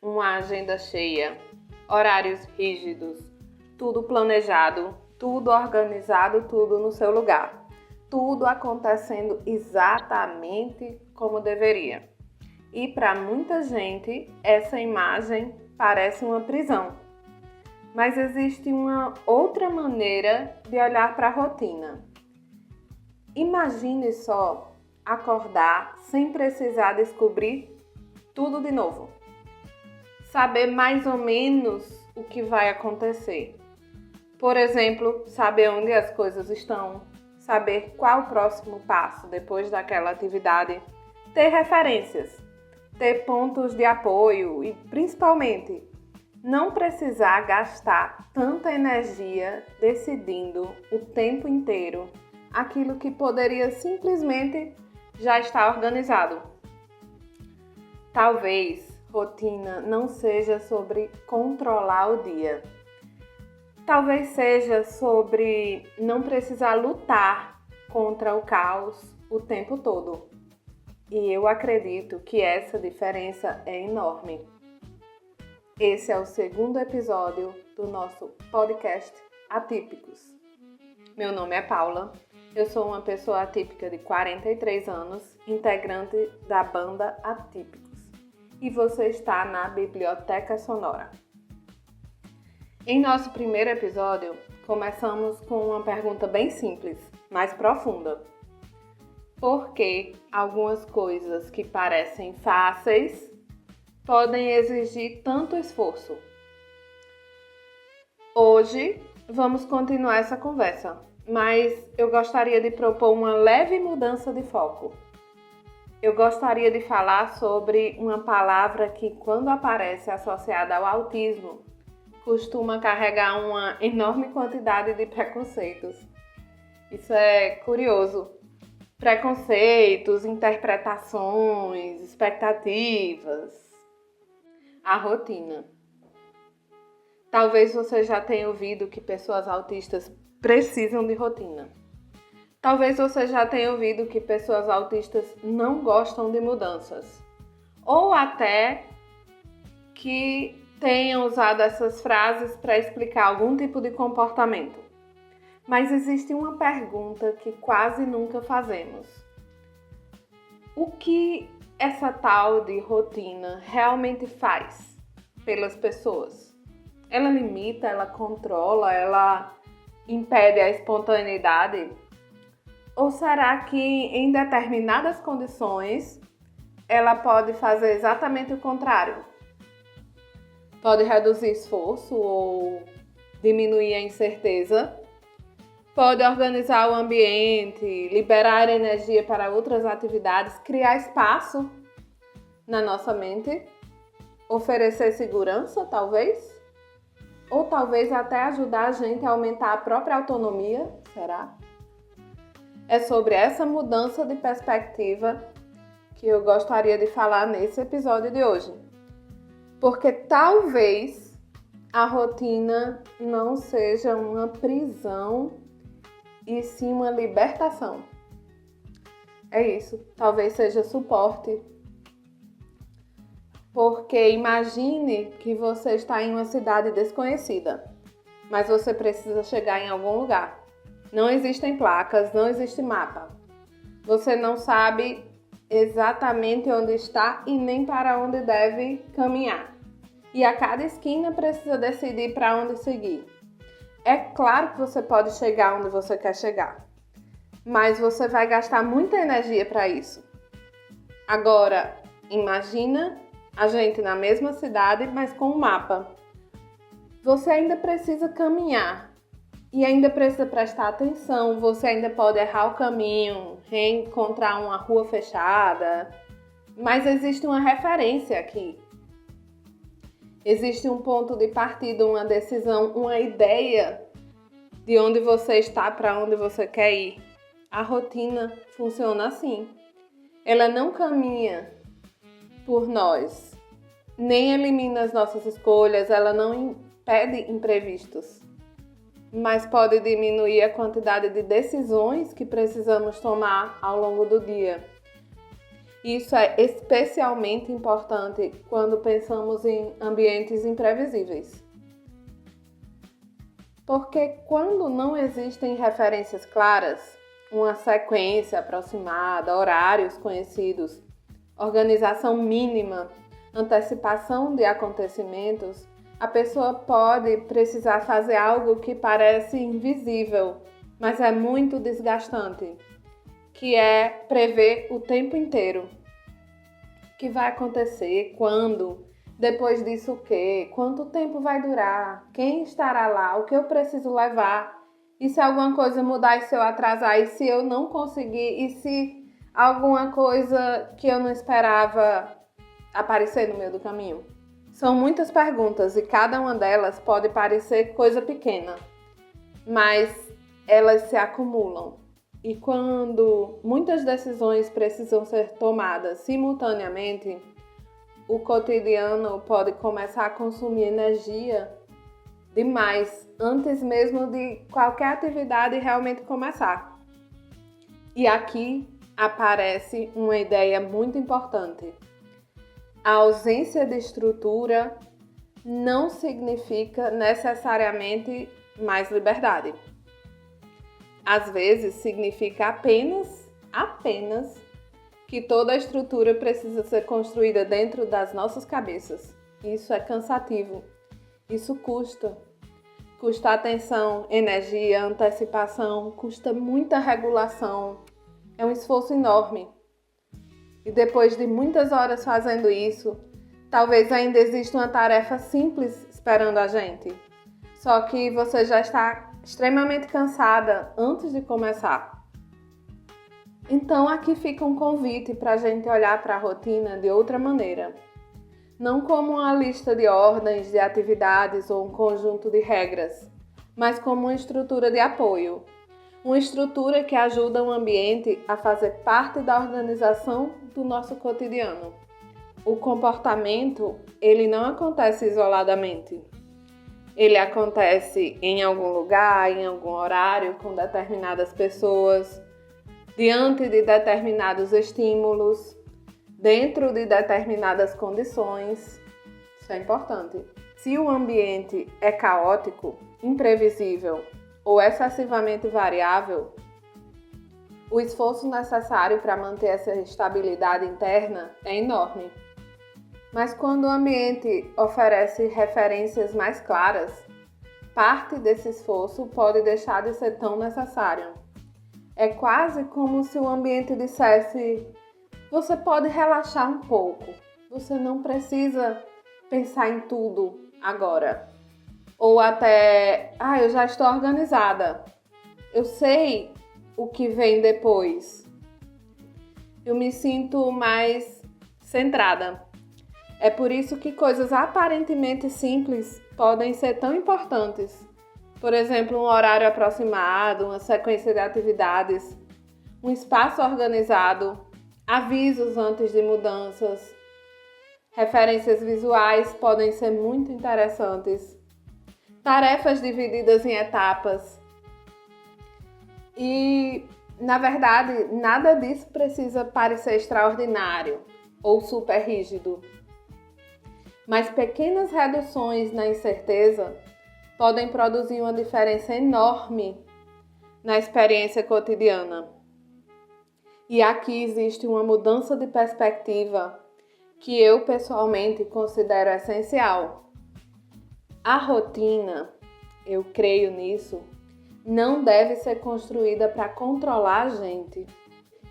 uma agenda cheia, horários rígidos, tudo planejado, tudo organizado, tudo no seu lugar. Tudo acontecendo exatamente como deveria. E para muita gente, essa imagem parece uma prisão. Mas existe uma outra maneira de olhar para a rotina. Imagine só acordar sem precisar descobrir tudo de novo. Saber mais ou menos o que vai acontecer. Por exemplo, saber onde as coisas estão, saber qual o próximo passo depois daquela atividade, ter referências, ter pontos de apoio e, principalmente, não precisar gastar tanta energia decidindo o tempo inteiro aquilo que poderia simplesmente já estar organizado. Talvez rotina não seja sobre controlar o dia. Talvez seja sobre não precisar lutar contra o caos o tempo todo. E eu acredito que essa diferença é enorme. Esse é o segundo episódio do nosso podcast Atípicos. Meu nome é Paula, eu sou uma pessoa atípica de 43 anos, integrante da banda Atípicos. E você está na Biblioteca Sonora. Em nosso primeiro episódio, começamos com uma pergunta bem simples, mas profunda. Por que algumas coisas que parecem fáceis podem exigir tanto esforço? Hoje vamos continuar essa conversa, mas eu gostaria de propor uma leve mudança de foco. Eu gostaria de falar sobre uma palavra que, quando aparece associada ao autismo, costuma carregar uma enorme quantidade de preconceitos. Isso é curioso. Preconceitos, interpretações, expectativas. A rotina. Talvez você já tenha ouvido que pessoas autistas precisam de rotina. Talvez você já tenha ouvido que pessoas autistas não gostam de mudanças. Ou até que tenham usado essas frases para explicar algum tipo de comportamento. Mas existe uma pergunta que quase nunca fazemos. O que essa tal de rotina realmente faz pelas pessoas? Ela limita, ela controla, ela impede a espontaneidade? Ou será que em determinadas condições ela pode fazer exatamente o contrário? Pode reduzir esforço ou diminuir a incerteza? Pode organizar o ambiente, liberar energia para outras atividades, criar espaço na nossa mente, oferecer segurança, talvez? Ou talvez até ajudar a gente a aumentar a própria autonomia, será? É sobre essa mudança de perspectiva que eu gostaria de falar nesse episódio de hoje. Porque talvez a rotina não seja uma prisão e sim uma libertação. É isso, talvez seja suporte. Porque imagine que você está em uma cidade desconhecida, mas você precisa chegar em algum lugar. Não existem placas, não existe mapa. Você não sabe exatamente onde está e nem para onde deve caminhar. E a cada esquina precisa decidir para onde seguir. É claro que você pode chegar onde você quer chegar, mas você vai gastar muita energia para isso. Agora, imagina a gente na mesma cidade, mas com um mapa. Você ainda precisa caminhar. E ainda precisa prestar atenção, você ainda pode errar o caminho, reencontrar uma rua fechada, mas existe uma referência aqui. Existe um ponto de partida, uma decisão, uma ideia de onde você está, para onde você quer ir. A rotina funciona assim. Ela não caminha por nós, nem elimina as nossas escolhas, ela não impede imprevistos, mas pode diminuir a quantidade de decisões que precisamos tomar ao longo do dia. Isso é especialmente importante quando pensamos em ambientes imprevisíveis. Porque quando não existem referências claras, uma sequência aproximada, horários conhecidos, organização mínima, antecipação de acontecimentos, a pessoa pode precisar fazer algo que parece invisível, mas é muito desgastante, que é prever o tempo inteiro. O que vai acontecer, quando, depois disso o quê, quanto tempo vai durar, quem estará lá, o que eu preciso levar, e se alguma coisa mudar e se eu atrasar, e se eu não conseguir, e se alguma coisa que eu não esperava aparecer no meio do caminho. São muitas perguntas e cada uma delas pode parecer coisa pequena, mas elas se acumulam. E quando muitas decisões precisam ser tomadas simultaneamente, o cotidiano pode começar a consumir energia demais antes mesmo de qualquer atividade realmente começar. E aqui aparece uma ideia muito importante. A ausência de estrutura não significa necessariamente mais liberdade. Às vezes significa apenas que toda a estrutura precisa ser construída dentro das nossas cabeças. Isso é cansativo. Isso custa. Custa atenção, energia, antecipação, custa muita regulação. É um esforço enorme. E depois de muitas horas fazendo isso, talvez ainda exista uma tarefa simples esperando a gente. Só que você já está extremamente cansada antes de começar. Então aqui fica um convite para a gente olhar para a rotina de outra maneira. Não como uma lista de ordens, de atividades ou um conjunto de regras, mas como uma estrutura de apoio. Uma estrutura que ajuda o ambiente a fazer parte da organização do nosso cotidiano. O comportamento, ele não acontece isoladamente. Ele acontece em algum lugar, em algum horário, com determinadas pessoas, diante de determinados estímulos, dentro de determinadas condições. Isso é importante. Se o ambiente é caótico, imprevisível ou excessivamente variável, o esforço necessário para manter essa estabilidade interna é enorme. Mas quando o ambiente oferece referências mais claras, parte desse esforço pode deixar de ser tão necessário. É quase como se o ambiente dissesse: você pode relaxar um pouco, você não precisa pensar em tudo agora. Ou até, eu já estou organizada, eu sei o que vem depois, eu me sinto mais centrada. É por isso que coisas aparentemente simples podem ser tão importantes. Por exemplo, um horário aproximado, uma sequência de atividades, um espaço organizado, avisos antes de mudanças. Referências visuais podem ser muito interessantes. Tarefas divididas em etapas. E, na verdade, nada disso precisa parecer extraordinário ou super rígido. Mas pequenas reduções na incerteza podem produzir uma diferença enorme na experiência cotidiana. E aqui existe uma mudança de perspectiva que eu pessoalmente considero essencial. A rotina, eu creio nisso, não deve ser construída para controlar a gente.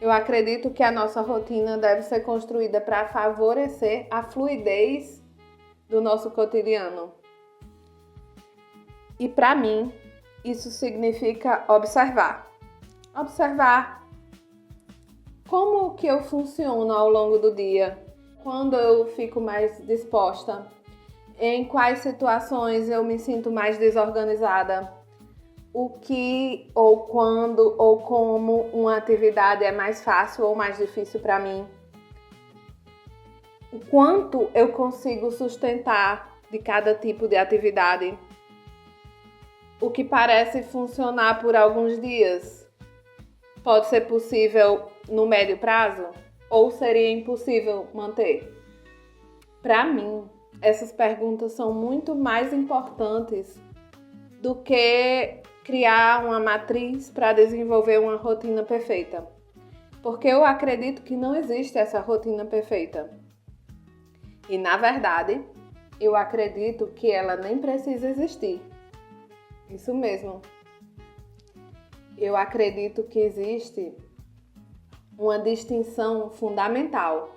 Eu acredito que a nossa rotina deve ser construída para favorecer a fluidez do nosso cotidiano. E para mim, isso significa observar. Observar como que eu funciono ao longo do dia, quando eu fico mais disposta, em quais situações eu me sinto mais desorganizada, o que ou quando ou como uma atividade é mais fácil ou mais difícil para mim. O quanto eu consigo sustentar de cada tipo de atividade. O que parece funcionar por alguns dias pode ser possível no médio prazo. Ou seria impossível manter? Para mim, essas perguntas são muito mais importantes do que criar uma matriz para desenvolver uma rotina perfeita. Porque eu acredito que não existe essa rotina perfeita. E, na verdade, eu acredito que ela nem precisa existir. Isso mesmo. Eu acredito que existe uma distinção fundamental.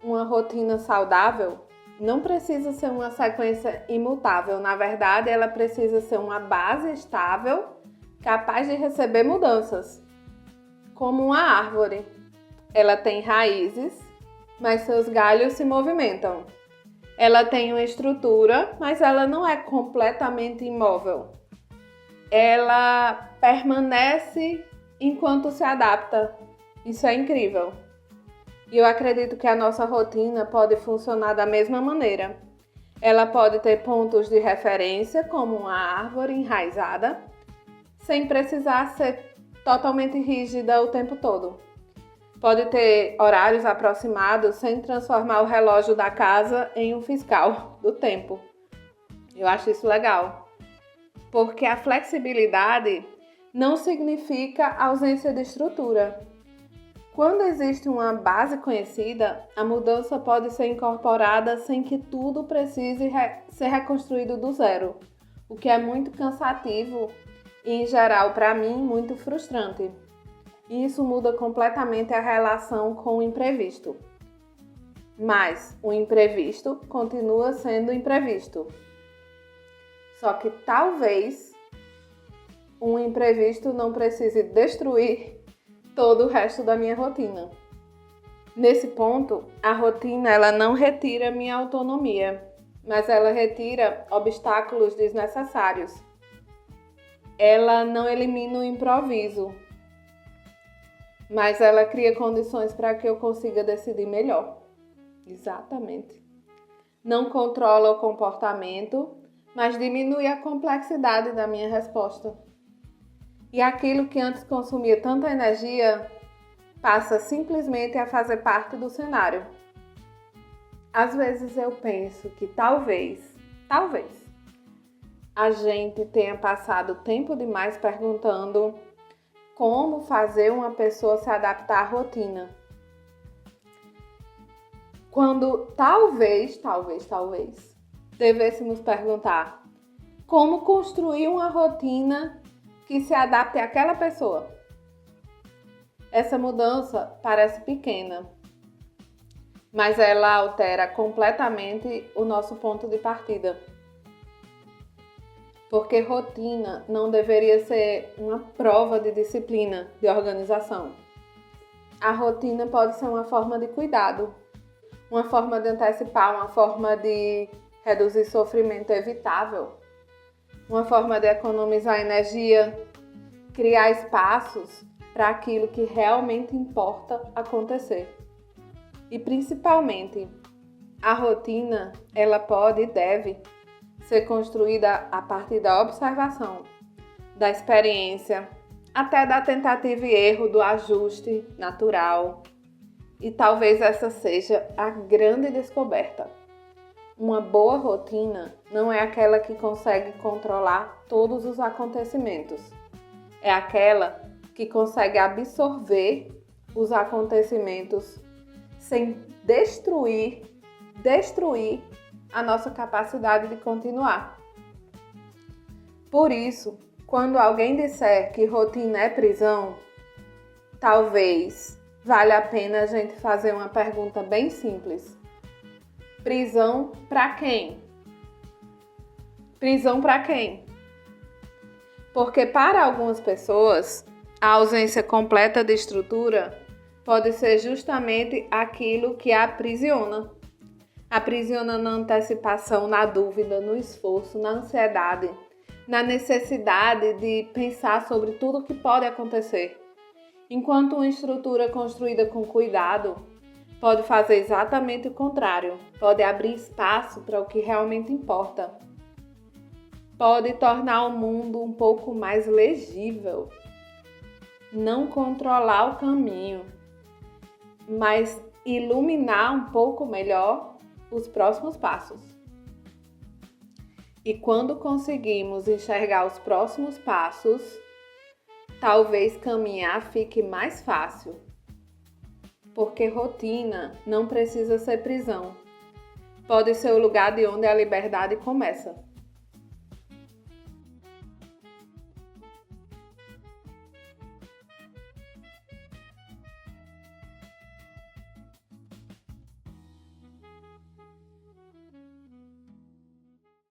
Uma rotina saudável não precisa ser uma sequência imutável. Na verdade, ela precisa ser uma base estável, capaz de receber mudanças. Como uma árvore. Ela tem raízes, mas seus galhos se movimentam. Ela tem uma estrutura, mas ela não é completamente imóvel. Ela permanece enquanto se adapta. Isso é incrível. E eu acredito que a nossa rotina pode funcionar da mesma maneira. Ela pode ter pontos de referência, como uma árvore enraizada, sem precisar ser totalmente rígida o tempo todo. Pode ter horários aproximados sem transformar o relógio da casa em um fiscal do tempo. Eu acho isso legal. Porque a flexibilidade não significa ausência de estrutura. Quando existe uma base conhecida, a mudança pode ser incorporada sem que tudo precise ser reconstruído do zero, o que é muito cansativo e, em geral, para mim, muito frustrante. E isso muda completamente a relação com o imprevisto. Mas o imprevisto continua sendo imprevisto. Só que talvez um imprevisto não precise destruir todo o resto da minha rotina. Nesse ponto, a rotina ela não retira minha autonomia, mas ela retira obstáculos desnecessários. Ela não elimina o improviso, mas ela cria condições para que eu consiga decidir melhor. Exatamente. Não controla o comportamento, mas diminui a complexidade da minha resposta. E aquilo que antes consumia tanta energia passa simplesmente a fazer parte do cenário. Às vezes eu penso que talvez, a gente tenha passado tempo demais perguntando como fazer uma pessoa se adaptar à rotina. Quando talvez, devêssemos perguntar como construir uma rotina que se adapte àquela pessoa. Essa mudança parece pequena, mas ela altera completamente o nosso ponto de partida. Porque rotina não deveria ser uma prova de disciplina, de organização. A rotina pode ser uma forma de cuidado, uma forma de antecipar, uma forma de reduzir sofrimento evitável, uma forma de economizar energia, criar espaços para aquilo que realmente importa acontecer. E principalmente, a rotina, ela pode e deve ser construída a partir da observação, da experiência, até da tentativa e erro, do ajuste natural. E talvez essa seja a grande descoberta. Uma boa rotina não é aquela que consegue controlar todos os acontecimentos. É aquela que consegue absorver os acontecimentos sem destruir a nossa capacidade de continuar. Por isso, quando alguém disser que rotina é prisão, talvez valha a pena a gente fazer uma pergunta bem simples. Prisão para quem? Prisão para quem? Porque para algumas pessoas, a ausência completa de estrutura pode ser justamente aquilo que a aprisiona. Aprisiona na antecipação, na dúvida, no esforço, na ansiedade, na necessidade de pensar sobre tudo o que pode acontecer. Enquanto uma estrutura construída com cuidado pode fazer exatamente o contrário, pode abrir espaço para o que realmente importa. Pode tornar o mundo um pouco mais legível. Não controlar o caminho, mas iluminar um pouco melhor os próximos passos. E quando conseguimos enxergar os próximos passos, talvez caminhar fique mais fácil. Porque rotina não precisa ser prisão. Pode ser o lugar de onde a liberdade começa.